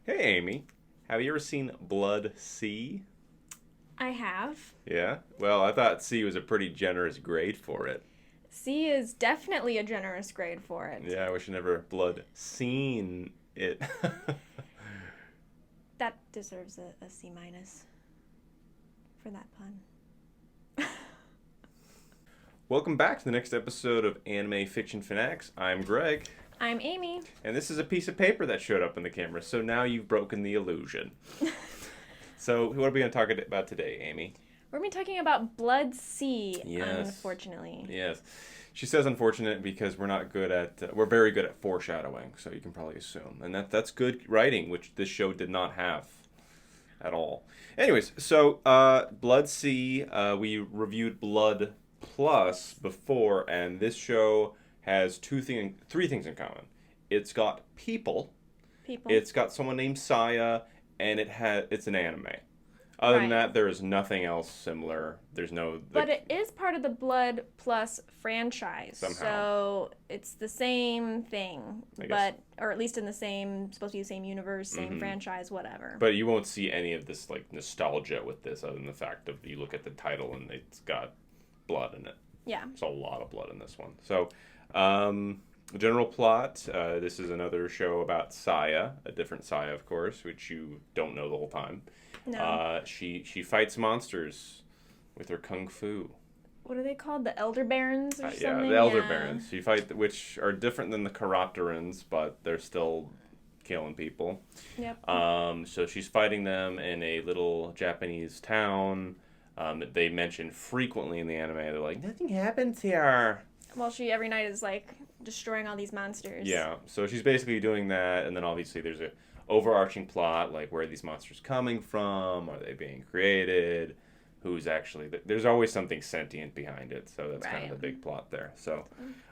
Hey, Amy. Have you ever seen Blood Sea? I have. Yeah? Well, I thought C was a pretty generous grade for it. C is definitely a generous grade for it. Yeah, I wish I never blood seen it. That deserves a C minus for that pun. Welcome back to the next episode of Anime Fiction Fanatics. I'm Greg, I'm Amy. and this is a piece of paper that showed up in the camera, so now you've broken the illusion. So, what are we going to talk about today, Amy? We're going to be talking about Blood C, Yes. unfortunately. Yes. She says unfortunate because we're very good at foreshadowing, so you can probably assume. And that's good writing, which this show did not have at all. Anyways, so Blood Sea, we reviewed Blood Plus before, and this show has three things in common. It's got people, People. it's got someone named Saya, and it's an anime. Other than Right. that, there is nothing else similar. There's no. But it is part of the Blood Plus franchise. Somehow. So it's the same thing. I guess. Or at least in supposed to be the same universe, same franchise, whatever. But you won't see any of this like nostalgia with this, other than the fact of you look at the title and it's got blood in it. Yeah. There's a lot of blood in this one. So, general plot. This is another show about Saya, a different Saya, of course, which you don't know the whole time. No. She fights monsters with her kung fu. What are they called? The Elder Barons or Yeah, something? the Elder Yeah. Barons. She fight, which are different than the Karatarans, but they're still killing people. Yep. So she's fighting them in a little Japanese town. They mention frequently in the anime. They're like, nothing happens here. Well, she every night is like destroying all these monsters. Yeah. So she's basically doing that, and then obviously there's a overarching plot, like where are these monsters coming from? Are they being created? Who's actually? There's always something sentient behind it. So that's kind of the big plot there. So,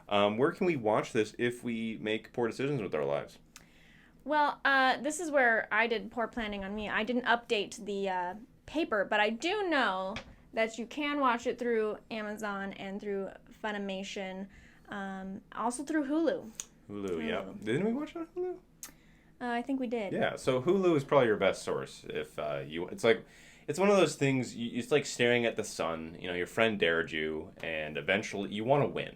where can we watch this if we make poor decisions with our lives? Well, this is where I did poor planning on me. I didn't update the paper, but I do know that you can watch it through Amazon and through Funimation, also through Hulu. Hulu, yeah. Didn't we watch it on Hulu? I think we did. Yeah, so Hulu is probably your best source. If it's one of those things. It's like staring at the sun. You know, your friend dared you, and eventually you want to win.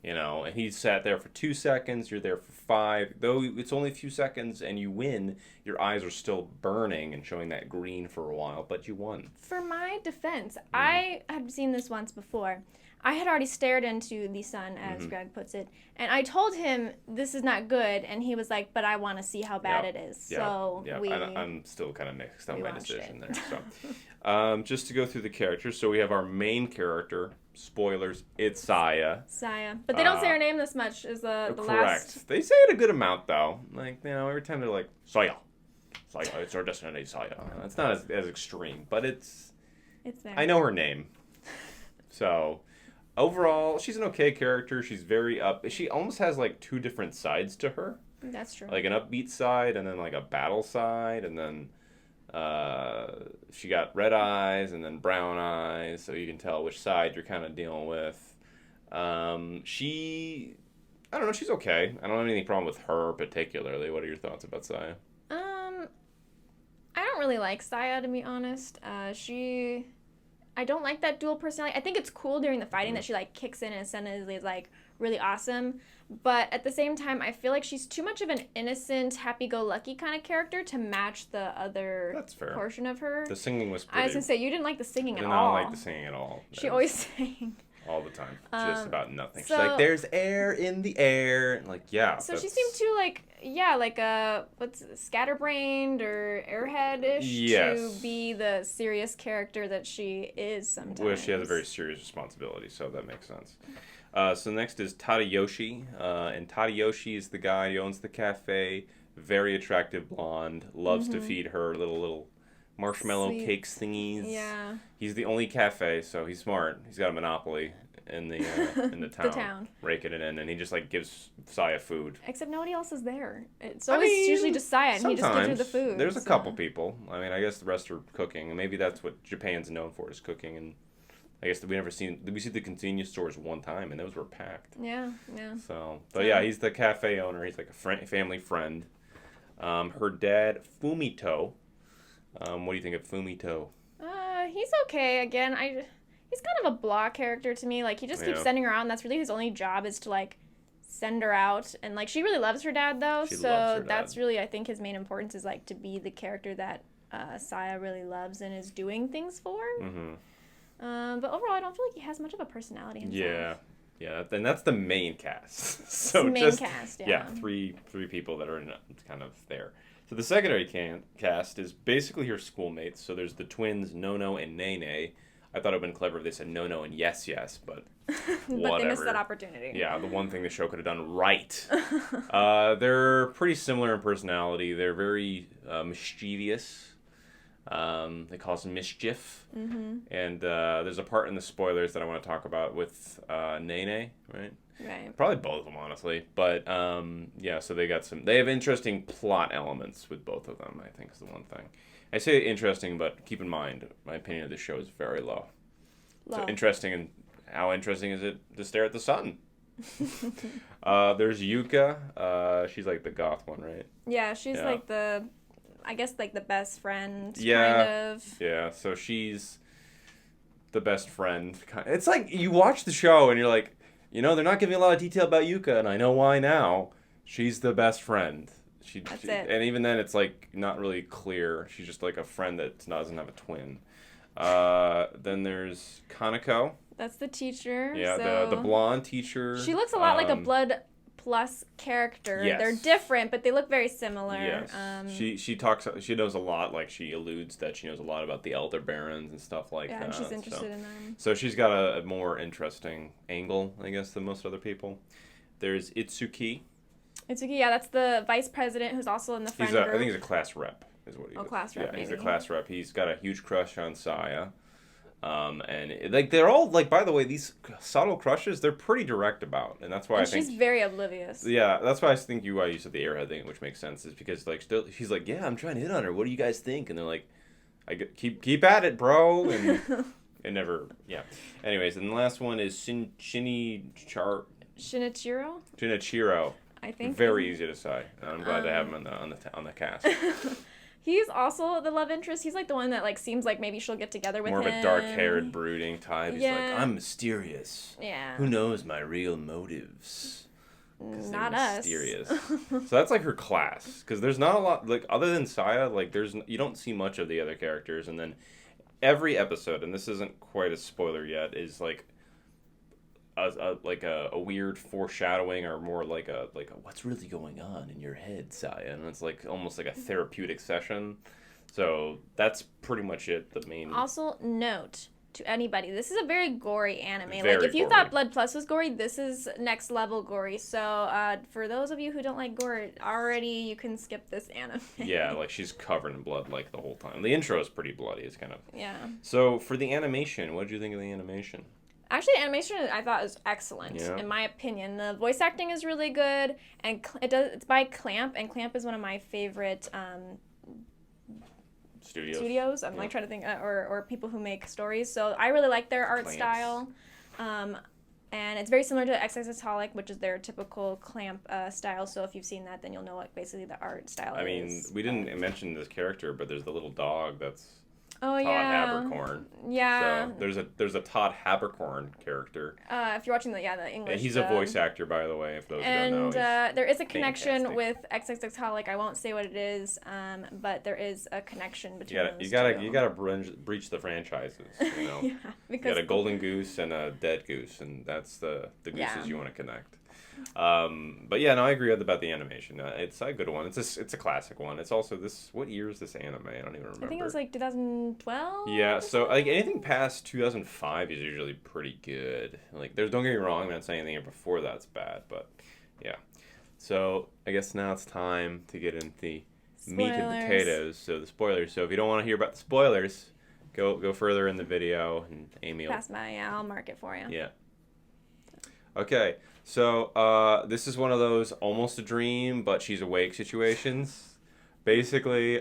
You know, and he sat there for 2 seconds. You're there for 5. Though it's only a few seconds, and you win. Your eyes are still burning and showing that green for a while, but you won. For my defense, I had seen this once before. I had already stared into the sun, as Greg puts it, and I told him this is not good, and he was like, "But I want to see how bad it is." So I'm still kind of mixed on my decision it. there. So, just to go through the characters, so we have our main character. Spoilers: it's Saya. Saya, but they don't say her name this much. Is the Correct. last? They say it a good amount though. Like every time they're like Saya, it's our destiny, Saya. It's not as extreme, but it's there. I know her name. So. Overall, she's an okay character. She's very up. She almost has like 2 different sides to her. That's true. Like an upbeat side and then like a battle side. And then she got red eyes and then brown eyes. So you can tell which side you're kind of dealing with. I don't know. She's okay. I don't have any problem with her particularly. What are your thoughts about Saya? I don't really like Saya, to be honest. I don't like that dual personality. I think it's cool during the fighting that she like kicks in and suddenly is like really awesome. But at the same time, I feel like she's too much of an innocent, happy-go-lucky kind of character to match the other portion of her. The singing was pretty. I was gonna say you didn't like the singing at all. I don't like the singing at all. She always sang. All the time. Just about nothing. So, she's like, there's air in the air. Like, yeah. So she seemed too like what's scatterbrained or airhead-ish to be the serious character that she is sometimes. Well, she has a very serious responsibility, so that makes sense. So next is Tadayoshi. And Tadayoshi is the guy who owns the cafe. Very attractive blonde. Loves to feed her little marshmallow cake thingies. Yeah. He's the only cafe, so he's smart. He's got a monopoly in the town. The town. Raking it in, and he just like gives Saya food. Except nobody else is there. It's always usually just Saya, and he just gives her the food. There's a couple people. I mean, I guess the rest are cooking, and maybe that's what Japan's known for is cooking. And I guess we see the convenience stores one time, and those were packed. Yeah. So, but yeah, he's the cafe owner. He's like a family friend. Her dad, Fumito. What do you think of Fumito? He's okay. Again, he's kind of a blah character to me. Like, he just keeps sending her out, and that's really his only job is to, like, send her out. And, like, she really loves her dad, though. She loves her dad. That's really, I think, his main importance is, like, to be the character that Saya really loves and is doing things for. Mm-hmm. But overall, I don't feel like he has much of a personality himself. Yeah, and that's the main cast. So the main cast, yeah. Three people that are kind of there. So the secondary cast is basically her schoolmates. So there's the twins Nono and Nene. I thought it would have been clever if they said Nono and Yes, but whatever. But they missed that opportunity. Yeah, the one thing the show could have done right. They're pretty similar in personality. They're very mischievous. They cause mischief. Mm-hmm. And there's a part in the spoilers that I want to talk about with Nene, right? Right. Probably both of them, honestly. But, so they have interesting plot elements with both of them, I think is the one thing. I say interesting, but keep in mind, my opinion of this show is very low. So interesting, and how interesting is it to stare at the sun? There's Yuka. She's like the goth one, right? Yeah, she's like the best friend, kind of. Yeah, so she's the best friend. It's like, you watch the show and you're like, they're not giving a lot of detail about Yuka, and I know why now. She's the best friend. That's it. And even then, it's like not really clear. She's just like a friend that doesn't have a twin. Then there's Kaneko. That's the teacher. Yeah, the blonde teacher. She looks a lot like a Blood Plus character. Yes. They're different, but they look very similar. Yes. She knows a lot. Like, she alludes that she knows a lot about the Elder Barons and stuff like that. Yeah, and she's interested in them. So she's got a more interesting angle, I guess, than most other people. There's Itsuki. That's the vice president who's also in the friend group. I think he's a class rep, is what he is. Class rep, Yeah, he's a maybe. class rep. He's got a huge crush on Saya. They're all, like, by the way, these subtle crushes, they're pretty direct about, and that's why I think... she's very oblivious. Yeah, that's why I think why you said the airhead thing, which makes sense, is because, like, still, she's like, yeah, I'm trying to hit on her, what do you guys think? And they're like, keep at it, bro, and it never, yeah. Anyways, and the last one is Shinichiro? Shinichiro. I think. Very easy to say. I'm glad to have him on the cast. He's also the love interest. He's like the one that like seems like maybe she'll get together with him. More of a dark-haired, brooding type. He's like, I'm mysterious. Yeah. Who knows my real motives? Not us. Mysterious. So that's like her class, because there's not a lot, like, other than Saya, like, you don't see much of the other characters, and then every episode, and this isn't quite a spoiler yet, is like a weird foreshadowing, or more like a what's really going on in your head, Saya, and it's like almost like a therapeutic session. So that's pretty much it. The main. Also, note to anybody, this is a very gory anime. Very like, if you gory. thought Blood Plus was gory, this is next level gory. So for those of you who don't like gore already, you can skip this anime. Yeah, like, she's covered in blood like the whole time. The intro is pretty bloody. It's kind of. Yeah. So for the animation, what did you think of the animation? Actually, animation I thought was excellent, in my opinion. The voice acting is really good, and it's by Clamp, and Clamp is one of my favorite studios. I'm like trying to think, or people who make stories. So I really like their art style, and it's very similar to XXXholic, which is their typical Clamp style. So if you've seen that, then you'll know what basically the art style is. I mean, we didn't mention this character, but there's the little dog that's. Todd Habercorn. Yeah. So there's a Todd Habercorn character. If you're watching the English. Yeah, he's a voice actor, by the way, if those who don't know. And there is a connection with XXXholic. I won't say what it is, but there is a connection between those two. You gotta breach the franchises. You know. Yeah, because you got a golden goose and a dead goose, and that's the gooses you want to connect. But yeah, no, I agree about the animation. It's a good one. It's a classic one. It's also what year is this anime? I don't even remember. I think it was like 2012. Yeah, so like anything past 2005 is usually pretty good. Like, don't get me wrong, I'm not saying anything before that's bad, but yeah. So I guess now it's time to get into the meat and potatoes. So the spoilers. So if you don't want to hear about the spoilers, go further in the video, and Amy will pass by. Yeah, I'll mark it for you. Yeah. Okay. So, this is one of those almost a dream, but she's awake situations. Basically,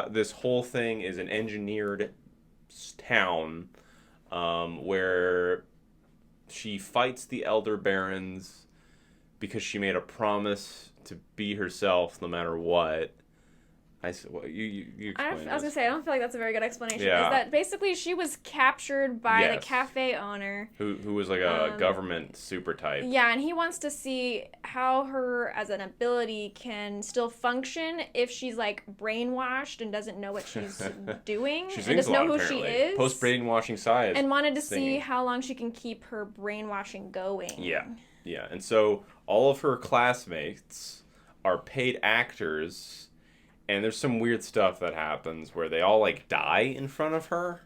this whole thing is an engineered town where she fights the Elder Barons because she made a promise to be herself no matter what. Well, you I explain was gonna say I don't feel like that's a very good explanation. Yeah. Is that basically she was captured by the Yes. cafe owner, who was like a government super type. Yeah, and he wants to see how her as an ability can still function if she's like brainwashed and doesn't know what she's doing She and sings doesn't a lot, know who apparently. she is. Post brainwashing science. And wanted to see how long she can keep her brainwashing going. Yeah, and so all of her classmates are paid actors. And there's some weird stuff that happens where they all like die in front of her.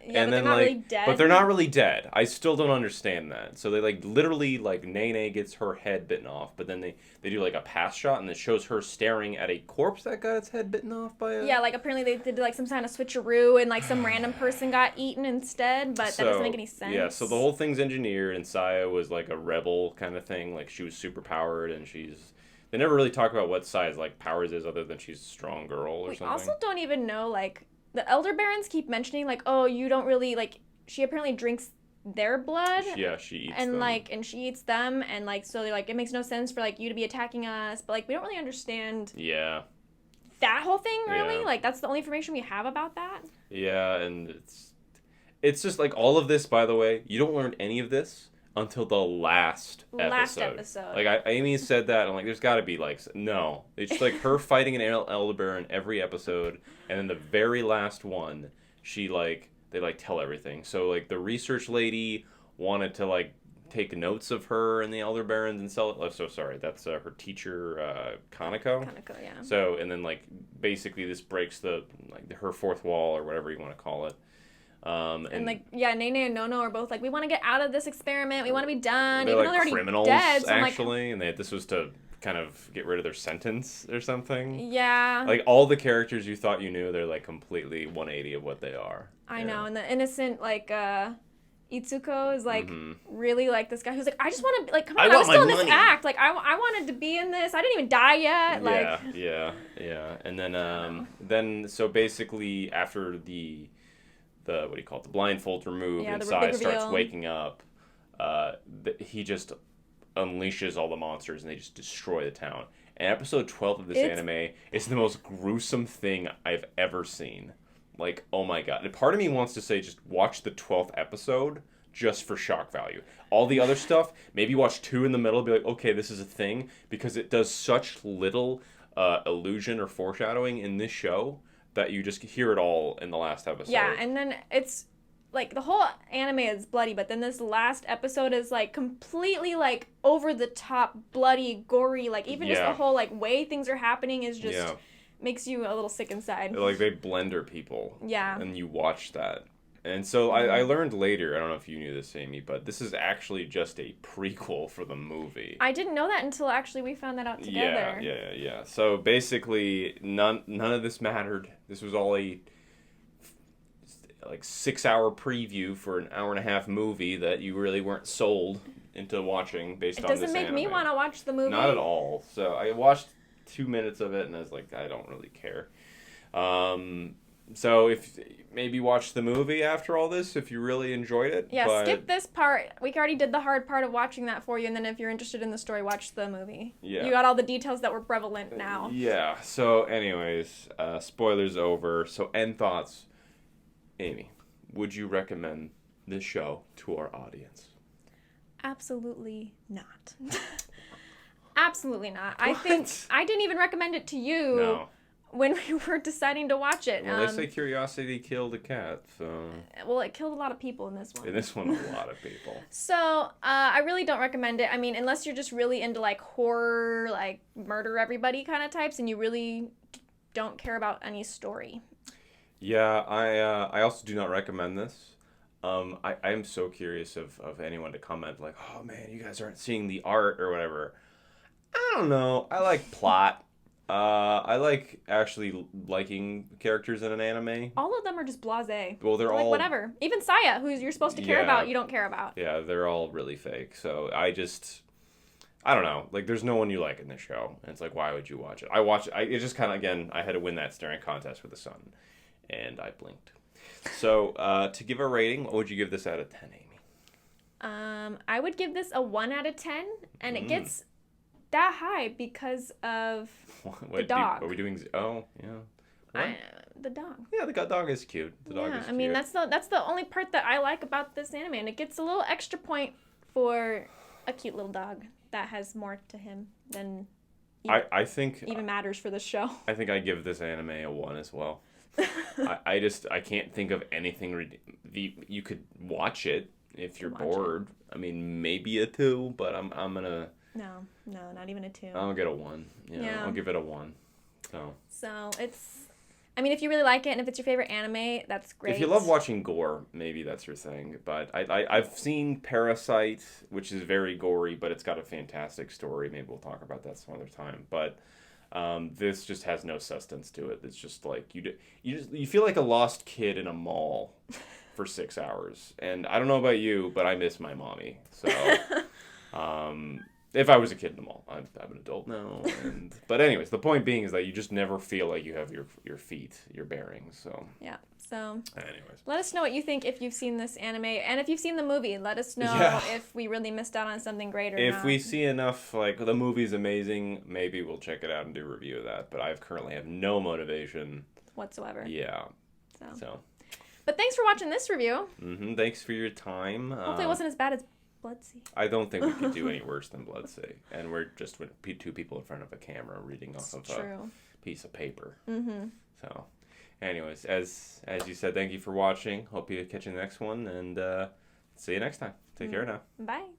Yeah, and but then they're not like, really dead. but they're not really dead. I still don't understand that. So they like literally like Nene gets her head bitten off, but then they do like a pass shot and it shows her staring at a corpse that got its head bitten off by a. Yeah, like apparently they did like some kind of switcheroo and like some random person got eaten instead, but that doesn't make any sense. Yeah, so the whole thing's engineered and Saya was like a rebel kind of thing. Like she was super powered and she's. They never really talk about what Saya's like powers is other than she's a strong girl or something. We also don't even know, like, the Elder Barons keep mentioning, like, oh, you don't really, like, she apparently drinks their blood. Yeah, she eats and them. Like, and she eats them, and, like, so they're like, it makes no sense for, like, you to be attacking us, but, like, we don't really understand that whole thing, really. Yeah. Like, that's the only information we have about that. Yeah, and it's just, like, all of this, by the way, you don't learn any of this until the last episode. Like, Amy said that, and I'm like, there's got to be, like, no. It's just, like, her fighting an Elder Baron every episode, and then the very last one, she, like, they, like, tell everything. So, like, the research lady wanted to, like, take notes of her and the Elder Barons and sell it. Oh, so sorry, that's her teacher, Kaneko. Kaneko, yeah. So, and then, like, basically this breaks her fourth wall, or whatever you want to call it. And like, yeah, Nene and Nono are both like, we want to get out of this experiment. We want to be done. They're even like though they're already criminals, dead. So actually, and this was to kind of get rid of their sentence or something. Yeah. Like, all the characters you thought you knew, they're, like, completely 180 of what they are. I know, and the innocent, like, Itsuko is, like, really, like, this guy who's like, I just want to, like, come on, I was still in this act. Like, I wanted to be in this. I didn't even die yet. Like, yeah. And then, so basically, after the what do you call it, the blindfold's removed and Sai starts waking up, he just unleashes all the monsters and they just destroy the town. And episode 12 of this anime is the most gruesome thing I've ever seen. Like, oh my god. And part of me wants to say just watch the 12th episode just for shock value. All the other stuff, maybe watch 2 in the middle and be like, okay, this is a thing, because it does such little illusion or foreshadowing in this show that you just hear it all in the last episode. Yeah, and then it's, like, the whole anime is bloody, but then this last episode is, like, completely, like, over-the-top, bloody, gory, like, even just the whole, like, way things are happening is just makes you a little sick inside. Like, they blender people. Yeah. And you watch that. And so I learned later, I don't know if you knew this, Amy, but this is actually just a prequel for the movie. I didn't know that until actually we found that out together. Yeah. So basically, none of this mattered. This was all a 6-hour preview for an hour and a half movie that you really weren't sold into watching based on this anime. It doesn't make me want to watch the movie. Not at all. So I watched 2 minutes of it and I was like, I don't really care. So if maybe watch the movie after all this if you really enjoyed it. Yeah, skip this part. We already did the hard part of watching that for you, and then if you're interested in the story, watch the movie. Yeah. You got all the details that were prevalent now. Yeah. So anyways, spoilers over. So end thoughts. Amy, would you recommend this show to our audience? Absolutely not. Absolutely not. I think I didn't even recommend it to you when we were deciding to watch it. Well, they say curiosity killed a cat, so... Well, it killed a lot of people in this one. In this one, a lot of people. So, I really don't recommend it. I mean, unless you're just really into, like, horror, like, murder everybody kind of types, and you really don't care about any story. Yeah, I also do not recommend this. I am so curious of anyone to comment, like, oh, man, you guys aren't seeing the art or whatever. I don't know. I like plot. I like actually liking characters in an anime. All of them are just blasé. Well, they're all... like, whatever. Even Saya, who you're supposed to care about, you don't care about. Yeah, they're all really fake. So I don't know. Like, there's no one you like in this show. And it's like, why would you watch it? It just kind of, again, I had to win that staring contest with the sun. And I blinked. So, to give a rating, what would you give this out of 10, Amy? I would give this a 1 out of 10. And it gets... that high because of the dog. Are we doing... Oh, yeah. the dog. Yeah, the dog is cute. The dog is cute. I mean, that's the only part that I like about this anime, and it gets a little extra point for a cute little dog that has more to him than I think even matters for the show. I think I give this anime a 1 as well. I can't think of anything. You could watch it if you're bored. I mean, maybe a 2, but I'm gonna. No, not even a 2. I'll get a 1. Yeah, I'll give it a 1. So it's. I mean, if you really like it and if it's your favorite anime, that's great. If you love watching gore, maybe that's your thing. But I've seen Parasite, which is very gory, but it's got a fantastic story. Maybe we'll talk about that some other time. But this just has no substance to it. It's just like you feel like a lost kid in a mall for 6 hours. And I don't know about you, but I miss my mommy. So if I was a kid in the mall, I'm an adult now. But anyways, the point being is that you just never feel like you have your feet, your bearings. So yeah. So anyways, let us know what you think if you've seen this anime, and if you've seen the movie, let us know if we really missed out on something great or not. If we see enough, like the movie's amazing, maybe we'll check it out and do a review of that. But I currently have no motivation whatsoever. Yeah. So. But thanks for watching this review. Thanks for your time. Hopefully it wasn't as bad as Bloodsea. I don't think we could do any worse than Bloodsea. And we're just with 2 people in front of a camera reading off of a piece of paper. So, anyways, as you said, thank you for watching. Hope you catch you in the next one. And see you next time. Take care now. Bye.